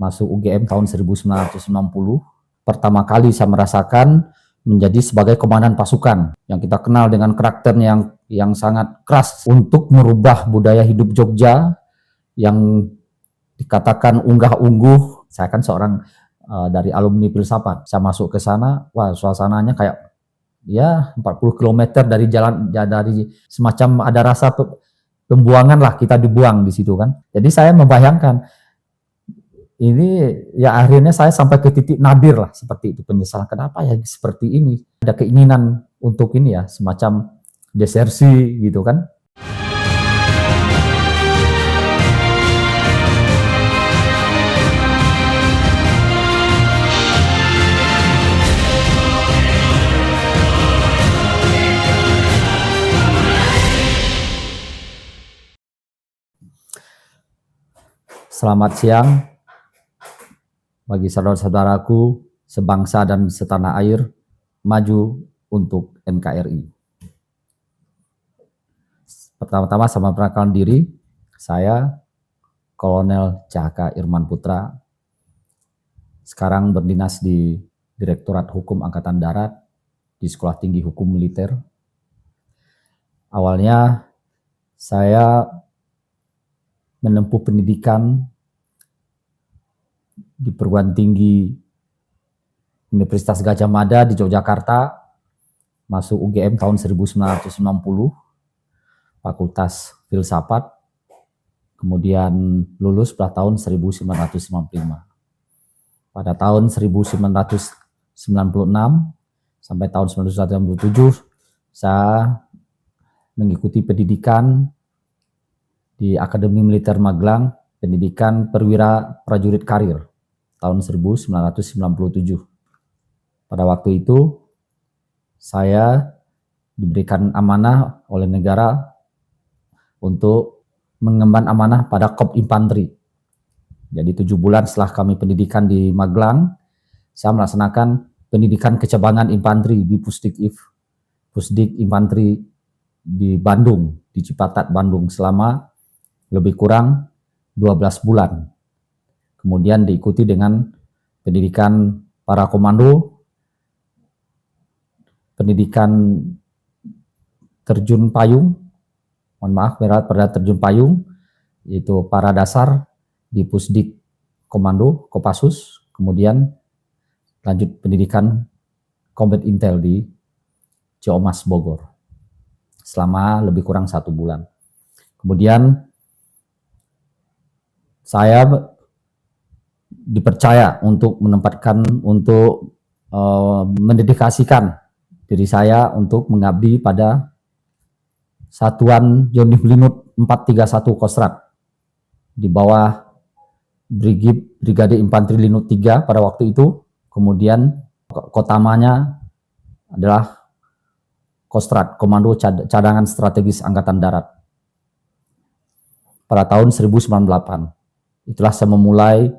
masuk UGM tahun 1990. Pertama kali saya merasakan menjadi sebagai komandan pasukan yang kita kenal dengan karakternya yang sangat keras untuk merubah budaya hidup Jogja yang dikatakan unggah-ungguh. Saya kan seorang dari alumni filsafat. Saya masuk ke sana, wah suasananya kayak ya 40 km dari jalan, dari semacam ada rasa pembuangan lah, kita dibuang di situ kan. Jadi saya membayangkan ini ya akhirnya saya sampai ke titik nadir lah seperti itu, penyesalan kenapa ya seperti ini. Ada keinginan untuk ini ya semacam desersi gitu kan. Selamat siang bagi saudara-saudaraku sebangsa dan setanah air, maju untuk NKRI. Pertama-tama saya memperkenalkan diri, saya Kolonel Cahaka Irman Putra, sekarang berdinas di Direktorat Hukum Angkatan Darat di Sekolah Tinggi Hukum Militer. Awalnya saya menempuh pendidikan di perguruan tinggi Universitas Gadjah Mada di Yogyakarta, masuk UGM tahun 1990, Fakultas Filsafat, kemudian lulus pada tahun 1995. Pada tahun 1996 sampai tahun 1997, saya mengikuti pendidikan di Akademi Militer Magelang, pendidikan perwira prajurit karir tahun 1997. Pada waktu itu saya diberikan amanah oleh negara untuk mengemban amanah pada Kop Infanteri. Jadi 7 bulan setelah kami pendidikan di Magelang, saya melaksanakan pendidikan kecabangan infanteri di Pusdik Infanteri di Bandung, di Cipatat, Bandung selama lebih kurang 12 bulan. Kemudian diikuti dengan pendidikan para komando, pendidikan terjun payung, pada terjun payung, yaitu para dasar di Pusdik Komando, Kopassus, kemudian lanjut pendidikan Combat Intel di Ciomas, Bogor, selama lebih kurang 1 bulan. Kemudian saya dipercaya untuk mendedikasikan diri saya untuk mengabdi pada Satuan Yonif Linut 431 Kostrat di bawah Brigade Infanteri Linut 3 pada waktu itu. Kemudian kotamanya adalah Kostrat, Komando Cadangan Strategis Angkatan Darat, pada tahun 1998. Itulah saya memulai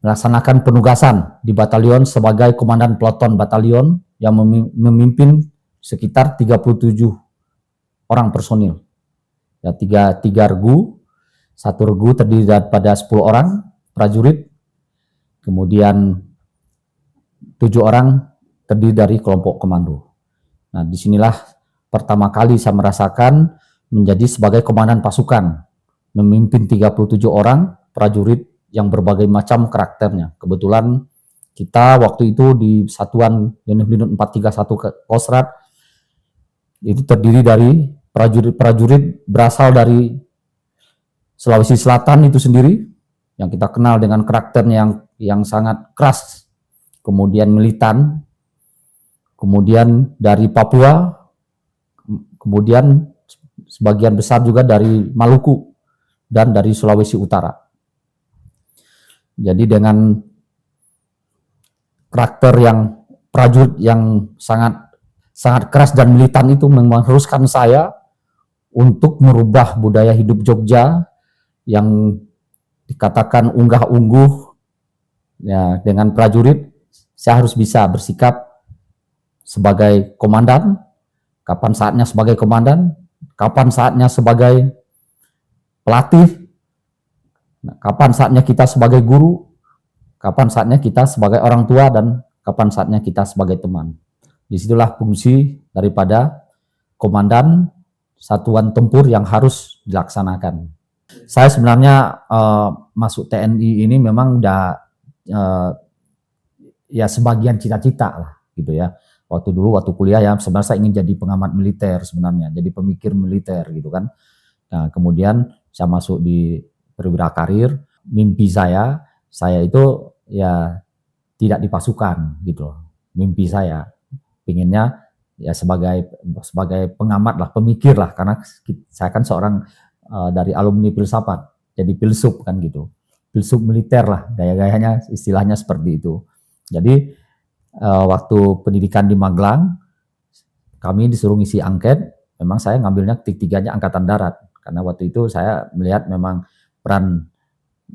melaksanakan penugasan di batalion sebagai komandan peloton batalion yang memimpin sekitar 37 orang personil. Ya, 3 regu, 1 regu terdiri daripada 10 orang prajurit, kemudian 7 orang terdiri dari kelompok komando. Nah, disinilah pertama kali saya merasakan menjadi sebagai komandan pasukan, memimpin 37 orang prajurit yang berbagai macam karakternya. Kebetulan kita waktu itu di Satuan Yonif Linut 431 Kostrat itu terdiri dari prajurit-prajurit berasal dari Sulawesi Selatan itu sendiri, yang kita kenal dengan karakternya yang sangat keras, kemudian militan, kemudian dari Papua, kemudian sebagian besar juga dari Maluku dan dari Sulawesi Utara. Jadi dengan karakter yang prajurit yang sangat keras dan militan itu mengharuskan saya untuk merubah budaya hidup Jogja yang dikatakan unggah-ungguh. Ya, dengan prajurit saya harus bisa bersikap sebagai komandan, kapan saatnya sebagai komandan, kapan saatnya sebagai pelatih, kapan saatnya kita sebagai guru, kapan saatnya kita sebagai orang tua dan kapan saatnya kita sebagai teman. Disitulah fungsi daripada komandan satuan tempur yang harus dilaksanakan. Saya sebenarnya masuk TNI ini memang udah ya sebagian cita-cita lah gitu ya. Waktu kuliah ya sebenarnya saya ingin jadi pengamat militer sebenarnya, jadi pemikir militer gitu kan. Nah, kemudian saya masuk di perwira karir, mimpi saya itu ya tidak di pasukan gitu. Mimpi saya pinginnya ya sebagai pengamat lah, pemikir lah, karena saya kan seorang dari alumni filsafat, jadi filsuf kan gitu. Filsuf militer lah, gaya-gayanya istilahnya seperti itu. Jadi waktu pendidikan di Magelang, kami disuruh ngisi angket, memang saya ngambilnya T3-nya Angkatan Darat, karena waktu itu saya melihat memang peran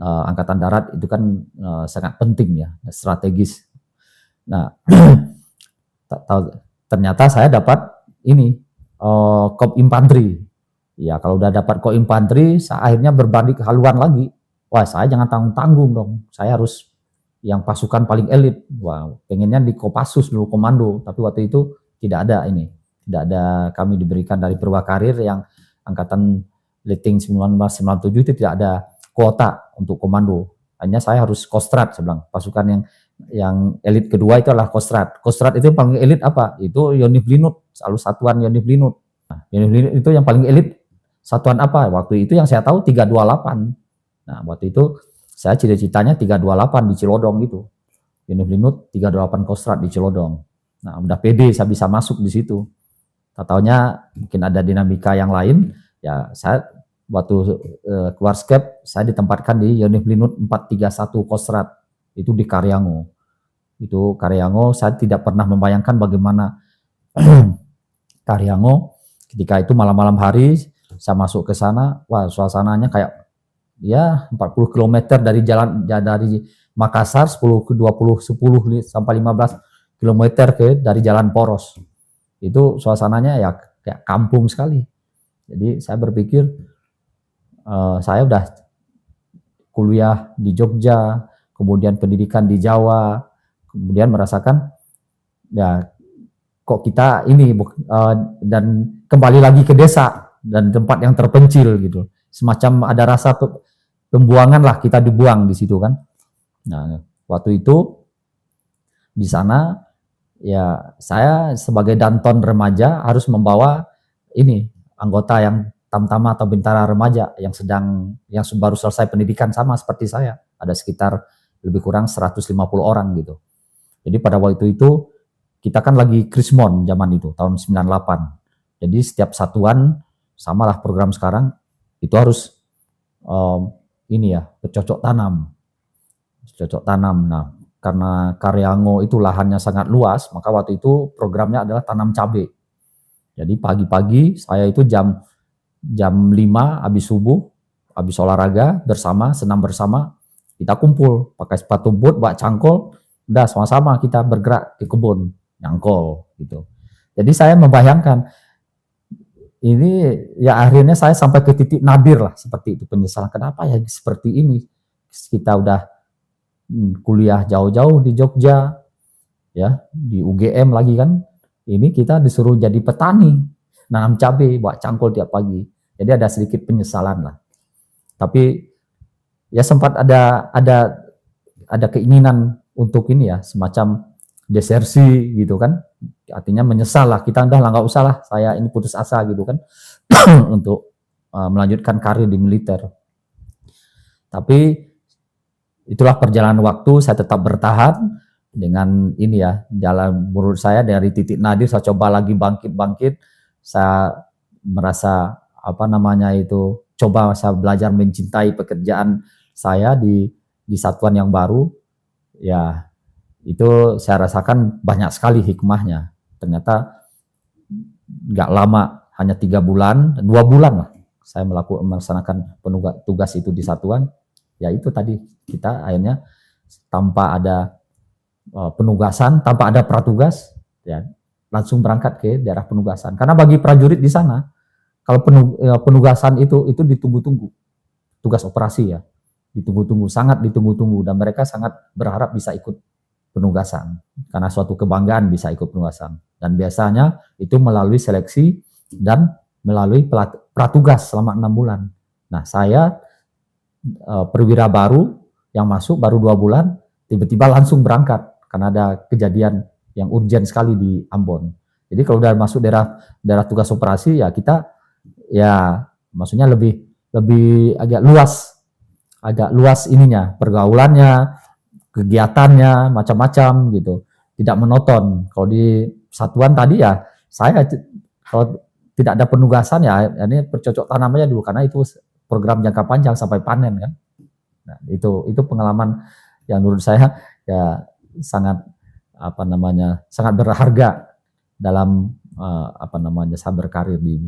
Angkatan Darat itu kan sangat penting ya, strategis. Nah, ternyata saya dapat ini Kop Infanteri. Ya kalau udah dapat Kop Infanteri, saya akhirnya berbanding ke haluan lagi. Wah, saya jangan tanggung-tanggung dong. Saya harus yang pasukan paling elit. Wah, pengennya di Kopassus dulu komando, tapi waktu itu tidak ada ini. Tidak ada, kami diberikan dari perwira karir yang angkatan Leting 1997 itu tidak ada kuota untuk komando. Hanya saya harus Kostrad, saya bilang. Pasukan yang elit kedua itu adalah Kostrad. Kostrad itu yang paling elit apa? Itu Yonif Linut, selalu satuan Yonif Linut. Nah, Yonif Linut itu yang paling elit satuan apa? Waktu itu yang saya tahu 328. Nah, waktu itu saya cita-citanya 328 di Cilodong gitu. Yonif Linut 328 Kostrad di Cilodong. Nah, udah pede saya bisa masuk di situ. Taunya mungkin ada dinamika yang lain, ya saya waktu keluar skep, saya ditempatkan di Yonif Linut 431 Kostrad, itu di Karyango. Itu Karyango, saya tidak pernah membayangkan bagaimana Karyango, ketika itu malam-malam hari, saya masuk ke sana, wah suasananya kayak ya 40 km dari jalan, dari Makassar, 10 sampai 15 km dari jalan poros. Itu suasananya ya kayak kampung sekali. Jadi saya berpikir saya udah kuliah di Jogja, kemudian pendidikan di Jawa, kemudian merasakan ya kok kita ini dan kembali lagi ke desa dan tempat yang terpencil gitu. Semacam ada rasa pembuangan lah, kita dibuang di situ kan. Nah, waktu itu di sana ya saya sebagai danton remaja harus membawa ini anggota yang tamtama atau bintara remaja yang baru selesai pendidikan sama seperti saya. Ada sekitar lebih kurang 150 orang gitu. Jadi pada waktu itu kita kan lagi Krismon zaman itu tahun 98. Jadi setiap satuan samalah program sekarang itu harus ini ya bercocok tanam. Bercocok tanam. Nah, karena Karyango itu lahannya sangat luas, maka waktu itu programnya adalah tanam cabai. Jadi pagi-pagi saya itu jam 5 habis subuh, habis olahraga bersama, senam bersama, kita kumpul pakai sepatu boot, bawa cangkol, udah sama-sama kita bergerak di kebun, nyangkol gitu. Jadi saya membayangkan ini ya akhirnya saya sampai ke titik nadir lah seperti itu, penyesalan kenapa ya seperti ini. Kita udah kuliah jauh-jauh di Jogja, ya di UGM lagi kan, ini kita disuruh jadi petani, nanam cabai, bawa cangkol tiap pagi. Jadi ada sedikit penyesalan lah. Tapi ya sempat ada keinginan untuk ini ya, semacam desersi gitu kan. Artinya menyesal lah, kita udah nggak usah lah, saya ini putus asa gitu kan, untuk melanjutkan karir di militer. Tapi itulah perjalanan waktu, saya tetap bertahan dengan ini ya, jalan menurut saya dari titik nadir saya coba lagi bangkit, saya merasa coba saya belajar mencintai pekerjaan saya di satuan yang baru, ya itu saya rasakan banyak sekali hikmahnya. Ternyata nggak lama, hanya 3 bulan, 2 bulan lah saya melaksanakan tugas itu di satuan. Ya itu tadi kita akhirnya tanpa ada penugasan, tanpa ada pratugas, ya langsung berangkat ke daerah penugasan. Karena bagi prajurit di sana, kalau penugasan itu ditunggu-tunggu, tugas operasi ya. ditunggu-tunggu, sangat ditunggu-tunggu, dan mereka sangat berharap bisa ikut penugasan karena suatu kebanggaan bisa ikut penugasan. Dan biasanya itu melalui seleksi dan melalui pratugas selama 6 bulan. Nah, saya perwira baru yang masuk baru 2 bulan, tiba-tiba langsung berangkat karena ada kejadian yang urgent sekali di Ambon. Jadi kalau udah masuk daerah tugas operasi ya kita ya maksudnya lebih agak luas ininya, pergaulannya, kegiatannya macam-macam gitu. Tidak monoton. Kalau di satuan tadi ya saya kalau tidak ada penugasan ya ini bercocok tanam aja dulu karena itu program jangka panjang sampai panen kan. Nah, itu pengalaman yang menurut saya ya sangat sangat berharga dalam saya berkarir di